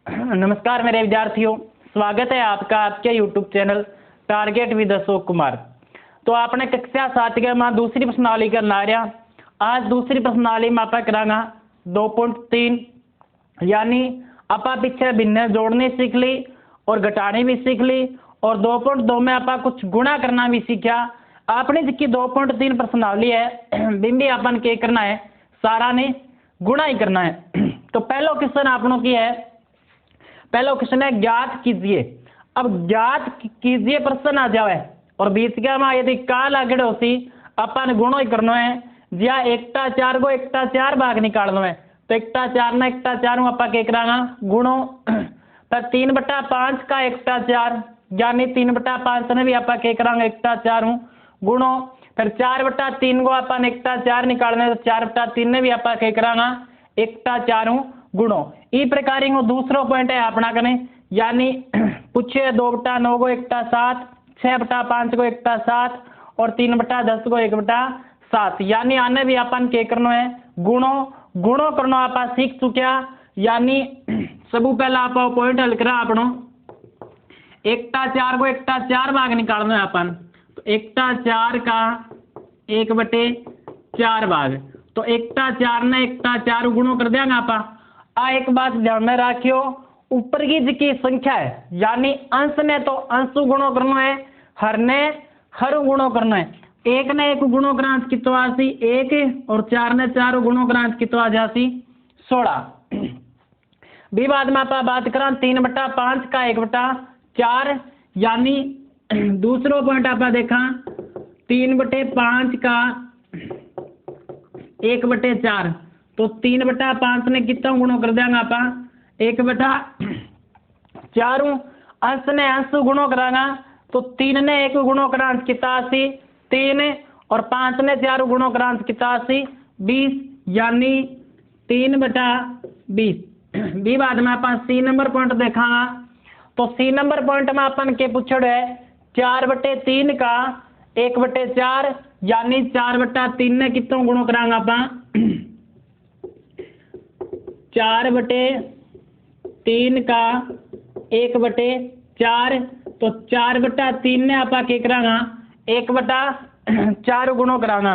नमस्कार मेरे विद्यार्थियों, स्वागत है आपका आपके YouTube channel target with Ashok Kumar. तो आपने कक्षा 7 के में दूसरी प्रश्नावली करना रहा। आज दूसरी प्रश्नावली में आप करांगा 2.3 यानी आप पीछे भिन्न जोड़नी सीख ली और घटानी भी सीख ली और 2.2 में आप कुछ गुणा करना भी सीखा। आपने जिसकी 2.3 प्रश्नावली है बिंबी अपन के करना है, सारा ने गुणा ही करना है। तो पहला क्वेश्चन आपनों की है, पहला क्वेश्चन है ज्ञात कीजिए। अब ज्ञात कीजिए प्रश्न आ जावे और बीच के में यदि काल आगे होती अपन गुणो ही करना है, जिया 1/4 को 1/4 भाग निकालना है। तो 1/4 ना 1/4 आप क्या करांगा गुणो, पर 3/5 का 1/4 यानी 3/5 ने भी आप क्या करांगे 1/4 गुणो, फिर 4/3 को अपन 1/4 निकालना है, तो 4/3 ने भी आप क्या करांगा 1/4 गुणो। इस प्रकार दूसरा पॉइंट है अपना कने, यानी पूछे 2/9 को 1/7, 6/5 को 1/7 और 3/10 को 1/7, यानी आने भी अपन क्या करना है गुणो। गुणो करना आप सीख चुकिया, यानी सब पहला आप पॉइंट हल करा अपनो 1/4 को 1/4 भाग निकालना है अपन, तो 1/4 का 1/4 भाग, तो 1/4 ने 1/4 गुणो कर देंगे आप। एक बात ध्यान में रखियो, ऊपर की जिसकी संख्या है यानी अंश ने तो अंश गुणो करना है, हर ने हर गुणो करना है। 1 ने 1 गुणो करा कितो आसी 1 और 4 ने 4 गुणो करा कितो आ जासी 16। भी बाद में आप बात करा 3/5 का 1/4 यानी दूसरा पॉइंट आप देखा 3/5 का 1/4, तो 3/5 ने कितना गुणो कर देंगे आप 1/4, अंश ने अंश गुणो करांगा, तो 3 ने 1 गुणो करा कितना 3 और 5 ने 4 गुणो करा कितना 20, यानी 3/20। भी बाद में आप सी नंबर पॉइंट देखा, तो सी नंबर पॉइंट में अपन के पूछड़ है 4/3 का 1/4 यानी 4/3 ने कितना गुणो करांगा आप 4/3 का 1/4, तो 4/3 ने आप क्या करांगा 1/4 गुणो करांगा,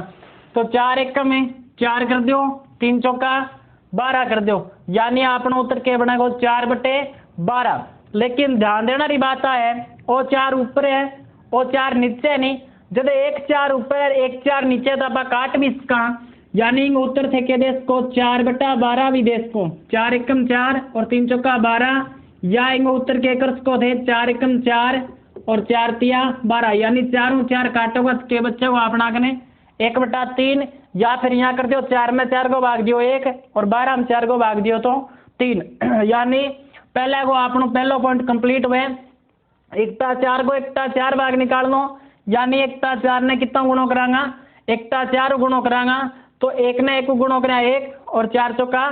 तो 4 1 में 4 कर दो, 3 चौका 12 कर दो, यानी आपने उत्तर के बनेगा 4/12। लेकिन ध्यान देना री बात है वो 4 ऊपर है वो 4 नीचे नहीं, जब 1 4 ऊपर 1 4 नीचे तो आप काट भी सका, यानी उत्तर थे के देश को 4/12 भी देश को 4 1 4 और 3 चौका 12, या उत्तर के कर को थे 4 1 4 और 4 3 12, यानी 4 4 काटोगा के बच्चे को अपना कने 1/3, या फिर यहाँ कर दो 4 में 4 को भाग दियो 1 और 12 में 4 को भाग दियो तो 3, यानी पहले को आपनो पहला पॉइंट कंप्लीट हुए। 1/4 को 1/4 भाग निकालनो, यानी 1/4 ने कितना गुणो करांगा 1/4 गुणो करांगा, तो 1 ने 1 गुणो करा 1 और 4 चौका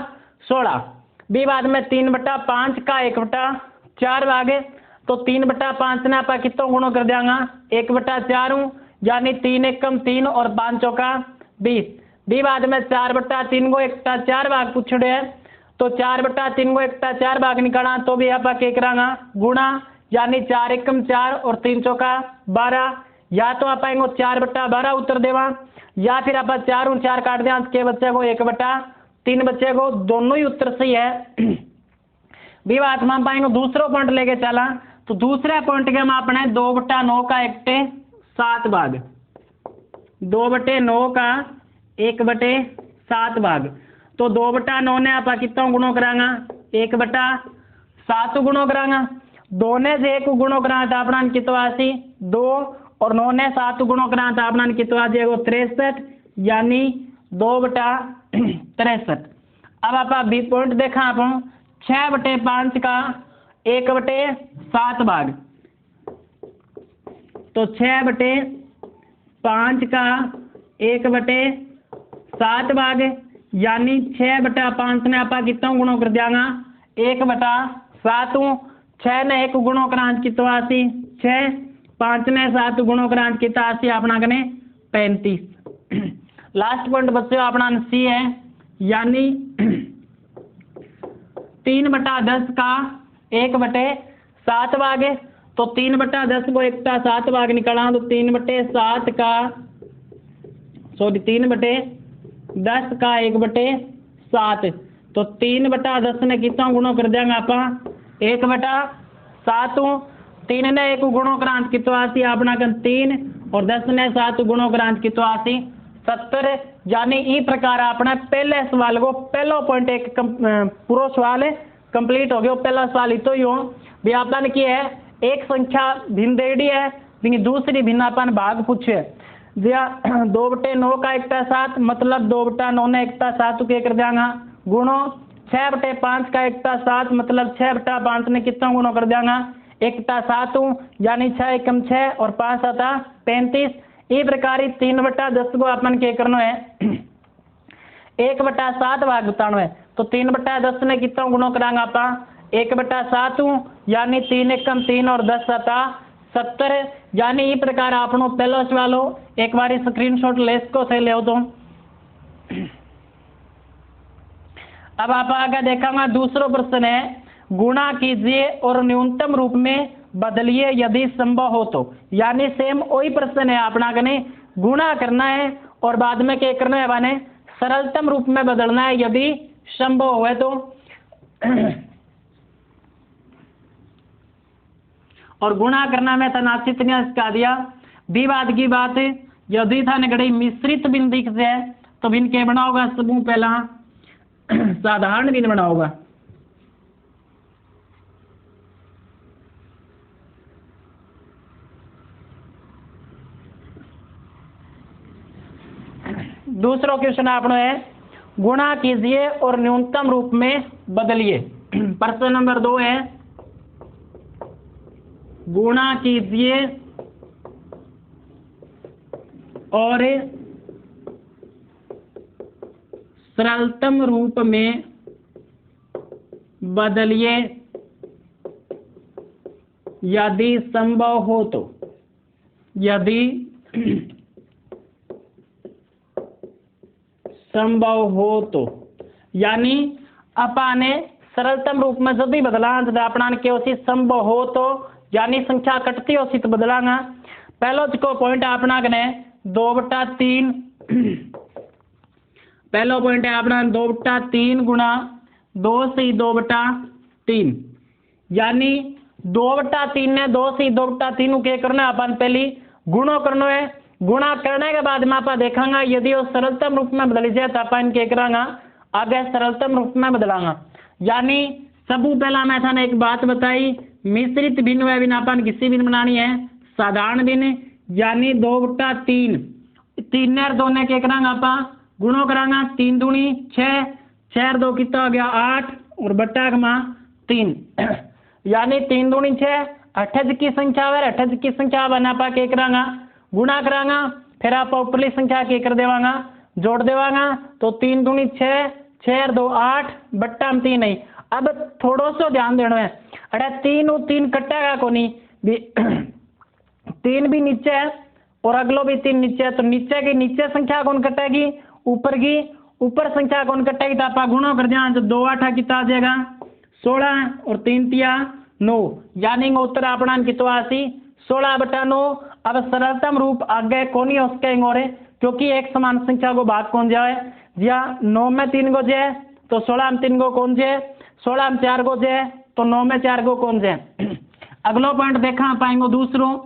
16। भी बाद में 3/5 का 1/4 भागे, तो 3/5 ने आप कितना गुणो कर देंगे 1/4, यानी 3 1 3 और 5 चौका 20। भी बाद में 4/3 को 1/4 भाग पूछड़े है, तो 4/3 को 1/4 भाग निकाला तो भी आप क्या करांगा गुणा, यानी 4 1 4 और 3 चौका 12, या तो आप 4/12 उत्तर देवा, या फिर आप 4 और 4 काट दें के बच्चे को 1/3 बच्चे को, दोनों ही उत्तर सही है। भी बात में पाएंगे दूसरा पॉइंट लेके चला, तो दूसरे पॉइंट के में अपने 2/9 का 1/7 भाग, 2/9 का 1/7 भाग, तो 2/9 ने आप कितना गुणो करांगा 1/7 गुणो करांगा, 2 ने से 1 गुणो करा था अपना कितना आसी 2 और 9 ने 7 गुणो करा था अपना कितना आ जाएगा 63, यानी 2/63। अब आप बी पॉइंट देखा आप 6/5 का 1/7 भाग, तो 6/5 का 1/7 भाग, यानी 6/5 ने आप कितना गुणो कर देंगे 1/7, 6 ने 1 गुणो करा कितना आसी 6, 5 ने 7 गुणो करा कितना आसी अपना कने 35। लास्ट पॉइंट बच्चों अपना सी है, यानी 3/10 का 1/7 भाग, तो 3/10 को 1/7 भाग निकाला तो 3/7 का 3/10 का 1/7, तो 3/10 ने कितना गुणो कर देंगे आप 1/7, 3 ने 1 गुणो करांत कितना आती अपना कन 3 और 10 ने 7 गुणो करांत कितना आती 70। यानी ई प्रकार अपना पहले सवाल को पहला पॉइंट एक पूरा सवाल कंप्लीट हो गया। पहला सवाल इतो ही हो भी आपने की है एक संख्या भिन्न देड़ी है भी दूसरी भिन्न अपन भाग पूछे दिया 2/9 का 1/7 मतलब 2/9 ने 1/7 के कर देंगे गुणो 6/5 का 1/7 मतलब 6/5 ने कितना गुणो कर देंगे 1/7, यानी 6 एकम 6 और 5 आता 35। इस प्रकार 3/10 को अपन क्या करना है 1/7 भाग बताना है, तो 3/10 ने कितना गुणो करांगे आप 1/7, यानी 3 एकम 3 और 10 आता 70। यानी इस प्रकार आपनो पहला सवाल हो एक बार स्क्रीनशॉट ले इसको सही ले तो। अब आप आगे देखेंगे दूसरा प्रश्न है गुणा कीजिए और न्यूनतम रूप में बदलिए यदि संभव हो तो। यानी सेम वही प्रश्न है अपना कने गुणा करना है और बाद में क्या करना है बने सरलतम रूप में बदलना है यदि संभव हो तो। और गुणा करना में तनाचित ने इसका दिया विवाद की बात यदि था निकड़ी मिश्रित बिंदु से तो भिन्न के बना होगा समूह पहला साधारण भिन्न बना होगा। दूसरा क्वेश्चन आपने है गुणा कीजिए और न्यूनतम रूप में बदलिए। प्रश्न नंबर 2 है गुणा कीजिए और सरलतम रूप में बदलिए यदि संभव हो तो। यदि संभव हो तो यानी अपने सरलतम रूप में जब भी बदला तो अपना के संभव हो तो यानी संख्या कटती हो तो बदलांगा। पहलो को पॉइंट अपना कने 2/3 पहलो पॉइंट है अपना 2/3 गुणा 2 से 2/3 यानी 2/3 ने 2 से 2/3 के करना अपन पहली गुणो करना है। गुणा करने के बाद में आप देखेंगे यदि वो सरलतम रूप में बदल जाए तो अपन क्या करांगा आगे सरलतम रूप में बदलांगा। यानी सबू पहला मैं थाने एक बात बताई मिश्रित भिन्न व भिन्न अपन किसी भिन्न बनानी है साधारण भिन्न यानी 2/3 3 ने 2 ने क्या करांगा आप गुणो करांगा 3 दूनी 6 6 2 कितना हो गया 8 और बट्टा कमा 3 यानी 3 दूनी 6 28 की संख्या है 28 की संख्या बना पा क्या करांगा गुणा करांगा फिर आप ऊपरली संख्या क्या कर देवांगा जोड़ देवांगा तो 3 दूनी 6 6 2 8 बट्टा 3 नहीं। अब थोड़ा सा ध्यान देना है अरे 3 कटेगा को नहीं 3 भी नीचे है और अगलो भी 3 नीचे है तो नीचे की नीचे संख्या कौन कटेगी ऊपर की ऊपर संख्या कौन कटेगी तो आप गुणा कर दिया तो 2 8 कितना आ जाएगा 16 और 3 तिया 9 यानी उत्तर अपना कितना आसी 16/9। अब सरलतम रूप आगे कौन ही उसके और क्योंकि एक समान संख्या को भाग कौन जाए जिया 9 में 3 को जाए तो 16 में 3 को कौन जाए 16 में 4 को जाए तो 9 में 4 को कौन जाए। अगलो पॉइंट देखा पाएंगे दूसरों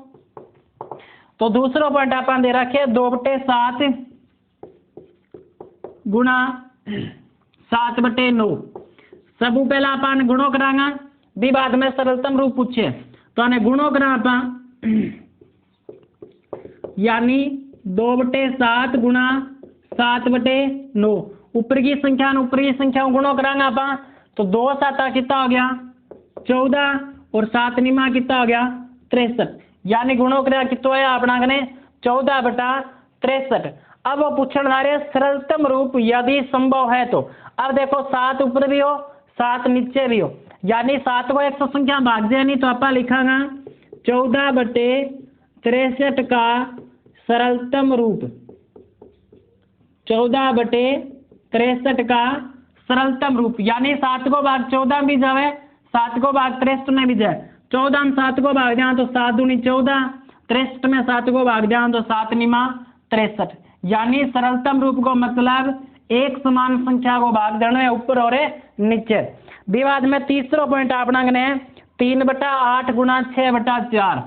तो दूसरा पॉइंट अपन दे रखे 2/7 गुणा 7/9 सब पहला अपन गुणो करांगा भी बाद में सरलतम रूप पूछे तो अने गुणो करा अपन यानी 2/7 गुणा 7/9 ऊपर की संख्या गुणो करांगा अपन तो 2 7 कितना हो गया 14 और 7 निमा कितना हो गया 63 यानी गुणो करा कितना है अपना कने 14/63। अब वो पूछने आ रहे सरलतम रूप यदि संभव है तो। अब देखो 7 ऊपर भी हो 7 नीचे भी हो यानी 7 को 100 संख्या भाग जाए नहीं तो आप लिखांगा 14/63 का सरलतम रूप 14/63 का सरलतम रूप यानी 7 को भाग 14 भी जावे 7 को भाग 63 में भी जाए, 14 में 7 को भाग जाए तो 7 दूनी 14, 63 में 7 को भाग जाए तो 7 निमा 63। यानी सरलतम रूप को मतलब एक समान संख्या को भाग देना है ऊपर और नीचे। विवाद में तीसरा पॉइंट अपना ने 3/8 गुणा 6/4,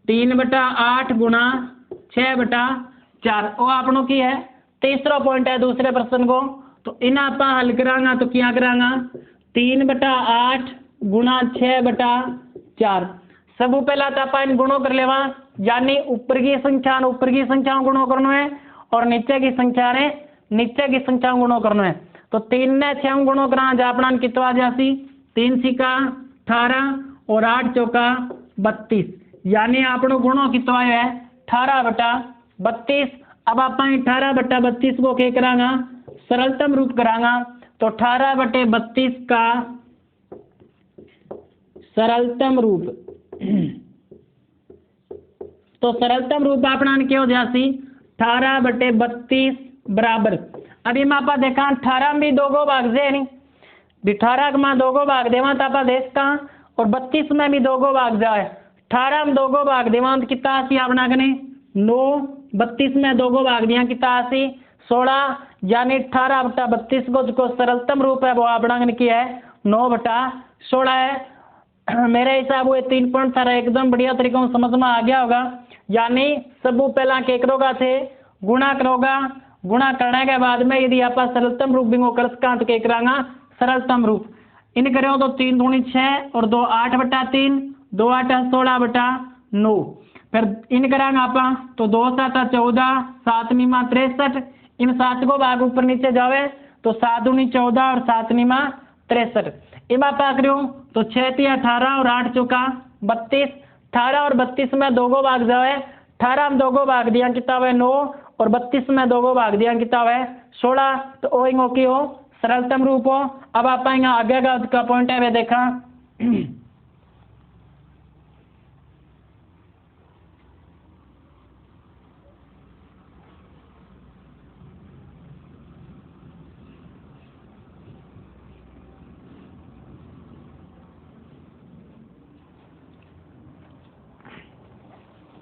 3/8 गुणा 6/4 वो आपनों की है तीसरा पॉइंट है दूसरे प्रश्न को। तो इन्हें आप हल करांगा तो क्या करांगा 3/8 गुणा 6/4। सब पहला तो आप इन गुणों कर लेवा, यानी ऊपर की संख्या गुणों करना है और नीचे की संख्या गुणों करना है। तो 3 ने 6 गुणों करा जापना कितना जासी 3 सिक्का 18 और 8 चौका 32, यानी आपनो गुणों कितना है 18/32। अब आप 18/32 को क्या करांगा सरलतम रूप करांगा तो 18/32 का सरलतम रूप तो सरलतम रूप अपना क्या हो जासी 18/32 बराबर। अभी मैं आपा देखा 18 में भी 2 को भाग से नहीं 18 में 2 को भाग देवा तो आप देखता और 32 में भी 2 को भाग जाए 18 में 2 को भाग देवा तो कितना आसी अपना कने 9, 32 में 2 को भाग दिया कितना आसी 16, यानी 18/32 को जो सरलतम रूप है वो अपना कने किया है 9/16 है। मेरे हिसाब वो 3 पॉइंट सारा एकदम बढ़िया तरीके से समझ में आ गया होगा। यानी सब पहला क्या करोगा थे गुणा करोगा, गुणा करने के बाद में यदि आप सरलतम रूप भी कर सका तो क्या करांगा सरलतम रूप इन करो तो 3 दूनी 6 और 2 8/3, 2 8 16/9। फिर इन करांगा आप तो 2 7 14, 7 निमा 63, इन 7 को भाग ऊपर नीचे जावे तो 7 दूनी 14 और 7 निमा 63। इमा पा करो तो 6 3 18 और 8 चौका 32, 18 और 32 में 2 को भाग जावे 18 में 2 को भाग दिया किताब है 9 और 32 में 2 को भाग दिया किताब है 16। तो ओ इंगो की हो सरलतम रूप हो। अब आप आगे का पॉइंट है वे देखा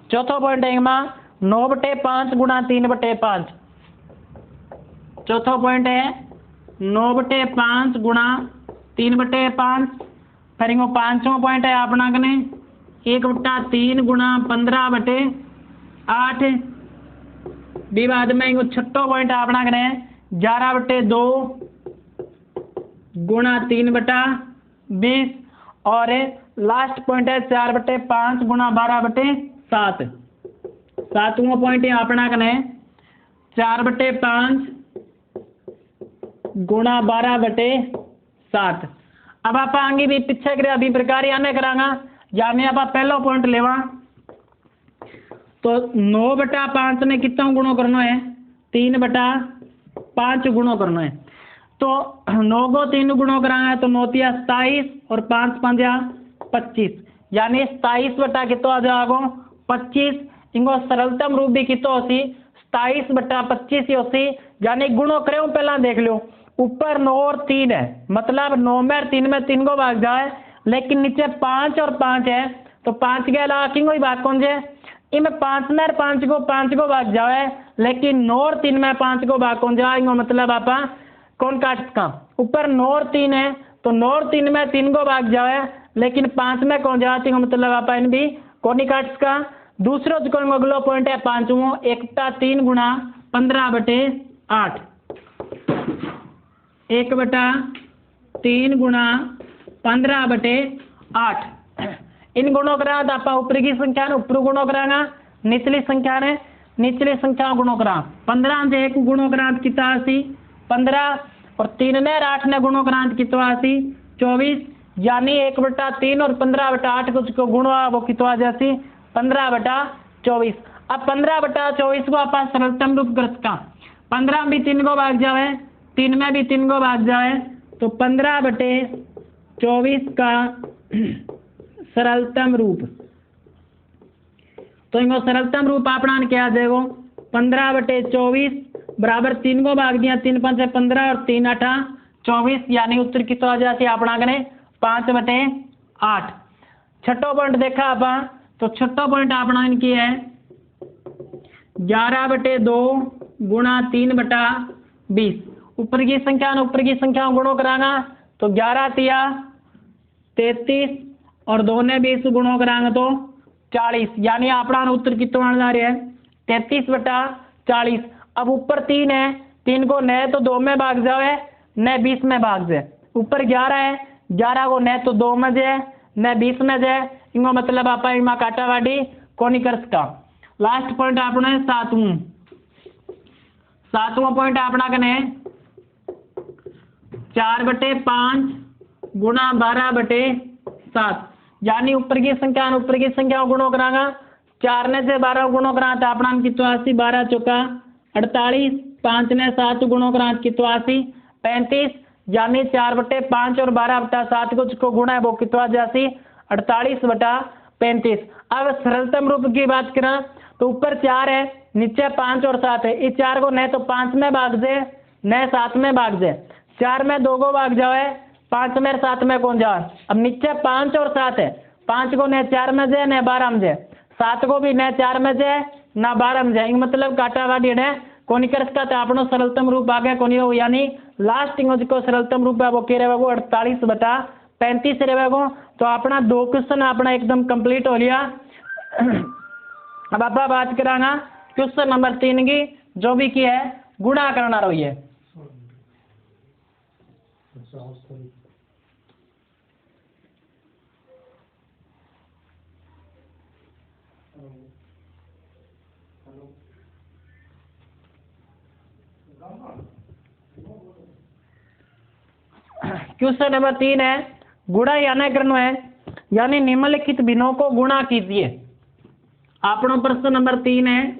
चौथा पॉइंट है 9/5 गुणा 3/5। चौथा पॉइंट है 9/5 गुणा 3/5। फिर पांचवा पॉइंट है अपना कने 1/3 गुणा 15/8। विवाद में छठो पॉइंट अपना कने 11/2 गुणा 3/20 और लास्ट पॉइंट है 4/5 गुणा 12/7। सातवां पॉइंट है अपना कने 4/5 गुणा 12/7। अब आप आगे भी पीछे करे अभी प्रकार याने करांगा, यानी आप पहला पॉइंट लेवा तो 9/5 ने कितना गुणों करना है 3/5 गुणों करना है। तो 9 को 3 गुणों करांगा तो 9 तिया 27 और 5 5 25, यानी 27 बटा कितना आ जाएगा 25। इनको सरलतम रूप भी कितना होती 27/25 ही होती, यानी गुणों करे पहला देख लो ऊपर 9 और 3 है मतलब 9 में 3 में 3 को भाग जाए, लेकिन नीचे 5 और 5 है तो 5 के अलावा किंगो ही भाग कौन से इनमें 5 में 5 को भाग जाए, लेकिन 9 और 3 में 5 को भाग कौन जाएंगे मतलब आप कौन काट का ऊपर 9 और 3 है तो 9 और 3 में 3 को भाग जाए, लेकिन 5 में कौन जाती मतलब आप इन भी कौन ही काट का। दूसरा जो अगला पॉइंट है 5वां 1/3 गुणा 15/8। 1/3 गुणा 15/8 इन गुणों करा तो आप ऊपर की संख्या ने ऊपर गुणों कराना, निचली संख्या ने निचली संख्या गुणों करा। 15 से 1 गुणों करा कितना आसी 15 और 3 ने 8 ने गुणों करा कितना आसी 24, यानी 1/3 और 15/8 को गुणा वो कितना जैसी 15/24। अब 15/24 को आप सरलतम रूप कर सका 15 में भी 3 को भाग जाए 3 में भी 3 को भाग जाए तो 15/24 का सरलतम रूप। तो इनको सरलतम रूप अपना क्या देगो 15/24 बराबर 3 को भाग दिया 3 5 15 और 3 8 24 यानी उत्तर कितो आ जाती अपना कने 5/8। छठो पॉइंट देखा आप तो छठो पॉइंट अपना इनकी है 11/2 गुणा 3/20। ऊपर की संख्या ने ऊपर की संख्या गुणो करांगा तो 11 तिया 33 और 2 ने 20 गुणो करांगा तो 40 यानी अपना उत्तर कितना आने जा रहा है 33/40। अब ऊपर 3 है, 3 को न तो 2 में भाग जाए न 20 में भाग जाए। ऊपर 11 है, 11 को न तो 2 में जाए न 20 में जाए, इनको मतलब आप इमा काटावाड़ी को नहीं कर सकता। लास्ट पॉइंट अपना सातवां पॉइंट अपना कने 4/5 गुणा 12/7 यानी ऊपर की संख्या गुणो करांगा 4 ने से 12 गुणो करा तो अपना कितो 80 12 चौका 48 5 ने 7 गुणो करा कितो 80 35 यानी 4/5 और 12/7 को गुणा है वो कितो आ जासी 48/35। अब सरलतम रूप की बात करें तो ऊपर 4 है, नीचे 5 और 7 है। इस 4 को न तो 5 में भाग दे न 7 में भाग दे। 4 में 2 को भाग जाए, 5 में 7 में कौन जाए। अब नीचे 5 और 7 है, 5 को न 4 में जाए न 12 में जाए, 7 को भी न 4 में जाए न 12 में जाए, मतलब काटावाड़ी ने कोनी कर सकता तो अपनो सरलतम रूप आ गया कोनी हो यानी लास्ट को सरलतम रूप है वो क्या रहेगा 48/35 रहेगा। तो अपना 2 क्वेश्चन अपना एकदम कंप्लीट हो लिया। अब आप बात करांगा क्वेश्चन नंबर 3 की जो भी की है गुणा करना रही है। क्वेश्चन नंबर 3 है गुणा यानी करना है यानी निम्नलिखित भिन्नों को गुणा कीजिए। अपना प्रश्न नंबर 3 है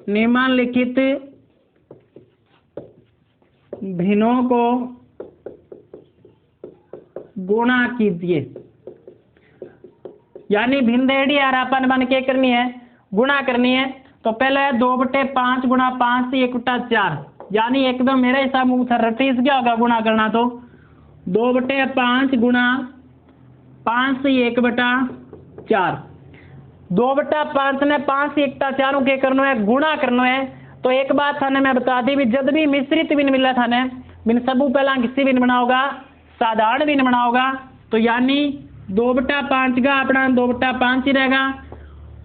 निम्नलिखित भिन्नों को गुणा कीजिए यानी भिन्न देड़ी यार अपन बन के करनी है गुणा करनी है। तो पहले 2/5 गुणा 5 से 1/4 यानी एकदम मेरे हिसाब में रटीस क्या होगा गुणा करना तो 2/5 गुणा 5 से 1/4। 2/5 ने 5 से 1/4 के करना है गुणा करना है। तो एक बात थाने मैं बता दी भी जब भी मिश्रित बिन मिला थाने बिन सबू पहला किसी बिन बनाओगा साधारण बिन बनाओगा तो यानी 2/5 का अपना 2/5 ही रहेगा।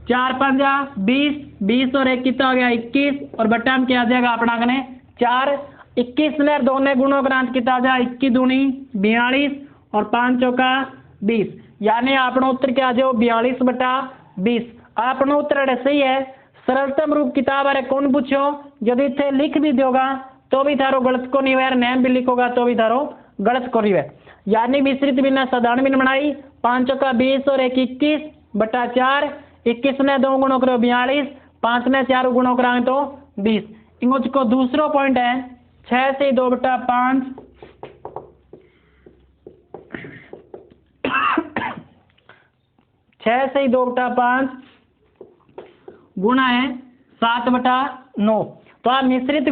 4 5 20 20 और 1 कितना हो गया 21 और बट्टा में क्या आ जाएगा अपना कने 4 21 ने 2 ने गुणों क्रांत कितना आ जाए 21 दूनी 42 और 5 चौका 20 यानी अपना उत्तर क्या आ जाओ 42/20। अपना उत्तर सही है। सरलतम रूप किताब अरे कौन पूछो यदि थे लिख भी दोगा तो भी थारो गलत को नहीं हुआ, नेम भी लिखोगा तो भी थारो गलत को नहीं हुआ। यानी मिश्रित बिना साधारण बिन बनाई 5 चौका 20 और 1 21/4 21 ने 2 गुणों करो 42 5 ने 4 गुणों कराएं तो 20। इंगोज को दूसरा पॉइंट है 6 से 2/5 6 से 2/5 गुणा है 7/9। तो आप मिश्रित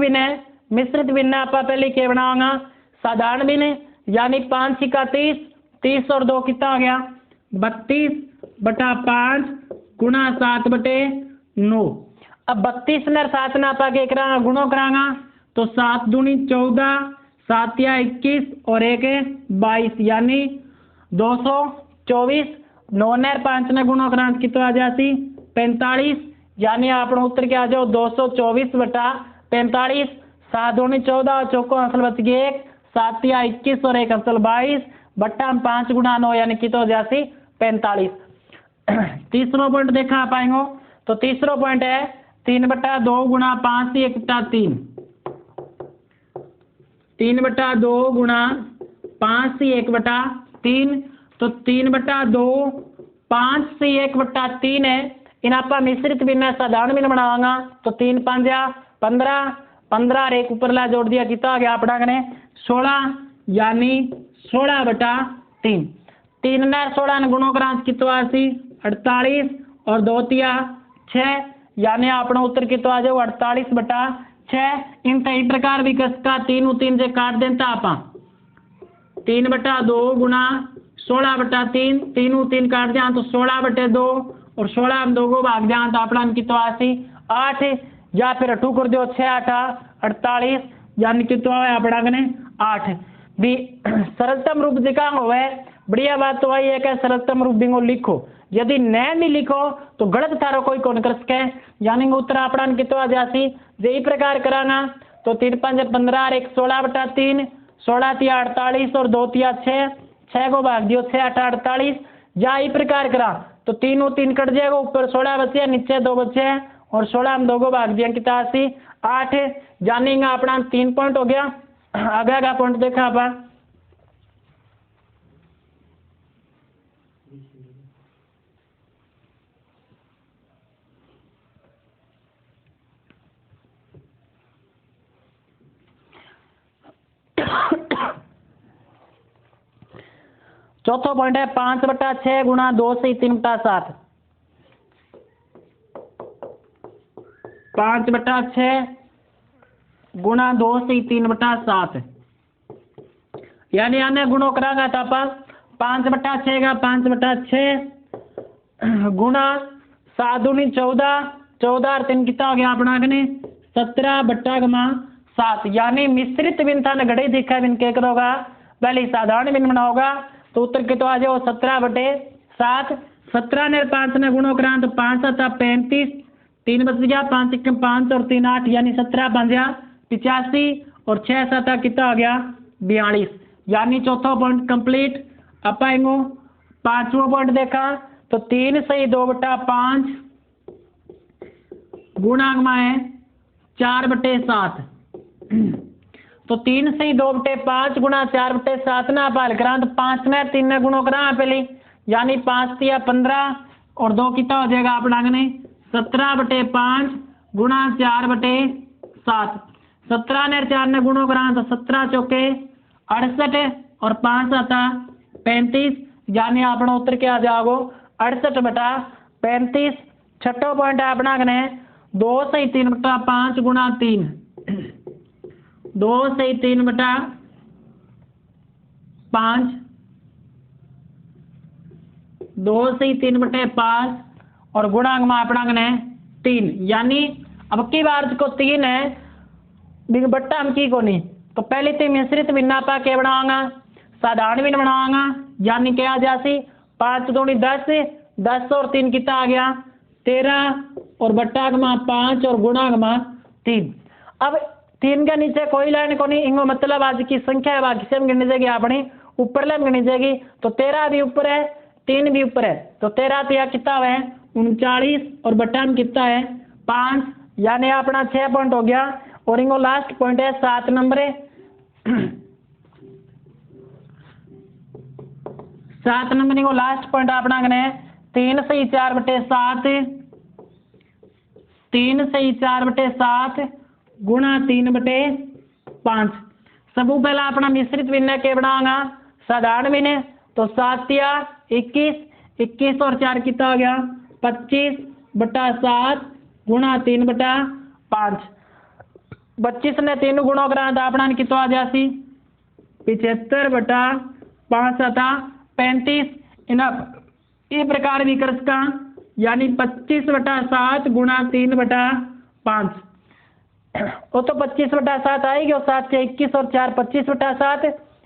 बिन आप पहले क्या बनाओगा साधारण बिन यानी 5 6 30 30 और 2 कितना हो गया 32/5 गुणा 7/9। अब 32 ने 7 ने आप करांगा गुणो करांगा तो 7 दूनी 14 7 या 21 और 1 22 यानी 224। 9 ने 5 ने गुणो करांगा कितना आ जाती 45 यानी अपना उत्तर क्या आ जाओ 224/45। 7 दूनी 14 चौको असल बच गए 1 7 या 21 और 1 असल 22 बट्टा 5 गुणा 9 यानी कितना हो जाती 45। तीसरा पॉइंट देखा पाएंगे तो तीसरा पॉइंट है 3/2 गुणा 5 से 1/3 3/2 गुणा 5 से 1/3 तो 3/2 5 से 1/3 है। इन आपका मिश्रित बिना साधारण बिन बनावांगा तो 3 5 15 15 और 1 ऊपर ला जोड़ दिया कितना आ गया अपना कने 16 यानी 16/3। 3 ने 16 ने गुणों क्रांत कितना 48 और 2 तिया 6 यानी अपना उत्तर कितना आ जाओ 48/6। 6 इन इस प्रकार भी कसका 3 3 से काट देता आपा 3/2 गुणा 16/3 3 3 काट दिया तो 16/2 और 16 में 2 को भाग दिया तो अपना कितना आसी 8 या फिर 2 कर दो 6 8 48 यानी कितना है अपना कने 8 भी सरलतम रूप दिखा हुआ है। बढ़िया बात तो वही है कि सरलतम रूप बिंगो लिखो, यदि न भी लिखो तो गलत तारो कोई कौन कर सके, यानी उत्तर अपना कितना जासी जे इस प्रकार कराना तो 3 5 15 और 1 16/3 16 तिया 48 और 2 तिया 6 को भाग दियो 6 8 48 या इस प्रकार करा तो 3 3 कट जाएगा, ऊपर 16 बचे नीचे 2 बचे और 16 में 2 को भाग दिया कितना 8 यानी अपना 3 पॉइंट हो गया। आगे का पॉइंट देखा अपन 4था पॉइंट है 5/6 गुणा 2 से 3/7 5/6 गुणा 2 से 3/7 यानी आने गुणों करांगा तो अपन 5/6 का 5/6 गुणा 7 दूनी 14 14 और 3 कितना हो गया अपना 17/7 यानी मिश्रित बिन था न घड़े दिखा बिन के करोगा पहले साधारण बिन बनाओगा तो उत्तर कितना आ जाओ 17/7 17 ने 5 ने गुणों करा तो 5 7 35 3 बच गया 5 1 5 और 3 8 यानी 17 5 85 और 6 7 कितना आ गया 42 यानी चौथा पॉइंट कंप्लीट। अब आएंगे 5वां पॉइंट देखा तो 3 सही 2/5 गुणांक में है 4/7 तो 3 सही 2/5 गुणा 4/7 ना पाल करा तो 5 ने 3 ने गुणों करा पहले यानी 5 तिया 15 और 2 कितना हो जाएगा अपना 17/5 गुणा 4/7 17 ने 4 ने गुणों करा तो 17 चौके 68 और 5 आता 35 यानी अपना उत्तर क्या आ जाओगे 68/35। छठा पॉइंट है अपना 2 सही 3/5 गुणा 3 2 सही 3/5 2 सही 3/5 और गुणांक में अपना 3 यानी अब की बार को 3 है बट्टा हम की को नहीं तो पहले तो मिश्रित भिन्ना पा के बनाऊंगा साधारण भी बनाऊंगा यानी क्या जासी 5 दूनी 10 10 और 3 कितना आ गया 13 और बट्टा में 5 और गुणांक में 3। अब 3 के नीचे कोई लाइन को नहीं इंगो मतलब आज की संख्या है बाकी से गिनी जाएगी अपनी ऊपर लाइन गिनी जाएगी तो 13 भी ऊपर है 3 भी ऊपर है तो 13 तिया कितना है 39 और बट्टा में कितना है 5 यानी अपना 6 पॉइंट हो गया। और इंगो लास्ट पॉइंट है 7 नंबर 7 नंबर को लास्ट पॉइंट अपना 3 सही 4/7 3 सही 4/7 गुणा 3/5 सब पहला अपना मिश्रित भिन्न के बनाऊंगा साधारण भिन्न तो 7 तिया 21 21 और 4 कितना हो गया 25/7 गुणा 3/5 25 ने 3 गुणों करा था अपना कितना आ जासी 75/5 आता 35 इस प्रकार भी कर सका यानी 25/7 गुणा 3/5 वो तो 25/7 आएगी और 7 से 21 और 4 25/7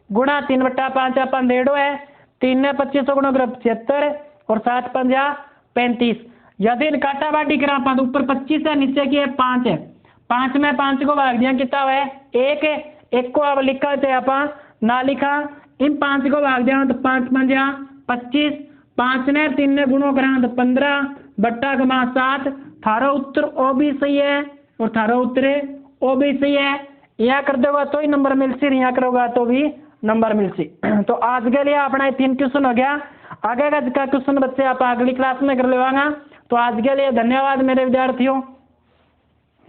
गुणा 3/5 अपन डेढ़ो है 3 ने 25 गुणों कर 75 और 7 5 35 यदि काटा बाटी करा तो ऊपर 25 है नीचे की है 5 है 5 में 5 को भाग दिया कितना है 1 है 1 को अब लिखा चाहे अपन ना लिखा इन 5 को भाग दिया तो 5 5 25 5 ने 3 ने गुणों करा तो 15 बट्टा कमा 7 थारा उत्तर ओ भी सही है और थारा उत्तर ओ भी सही है। यहाँ कर दोगा तो ही नंबर मिलसी यहाँ करोगा तो भी नंबर मिलसी। तो आज के लिए अपना 3 क्वेश्चन हो गया आगे का क्वेश्चन बच्चे आप अगली क्लास में कर लेवागा। तो आज के लिए धन्यवाद मेरे विद्यार्थियों।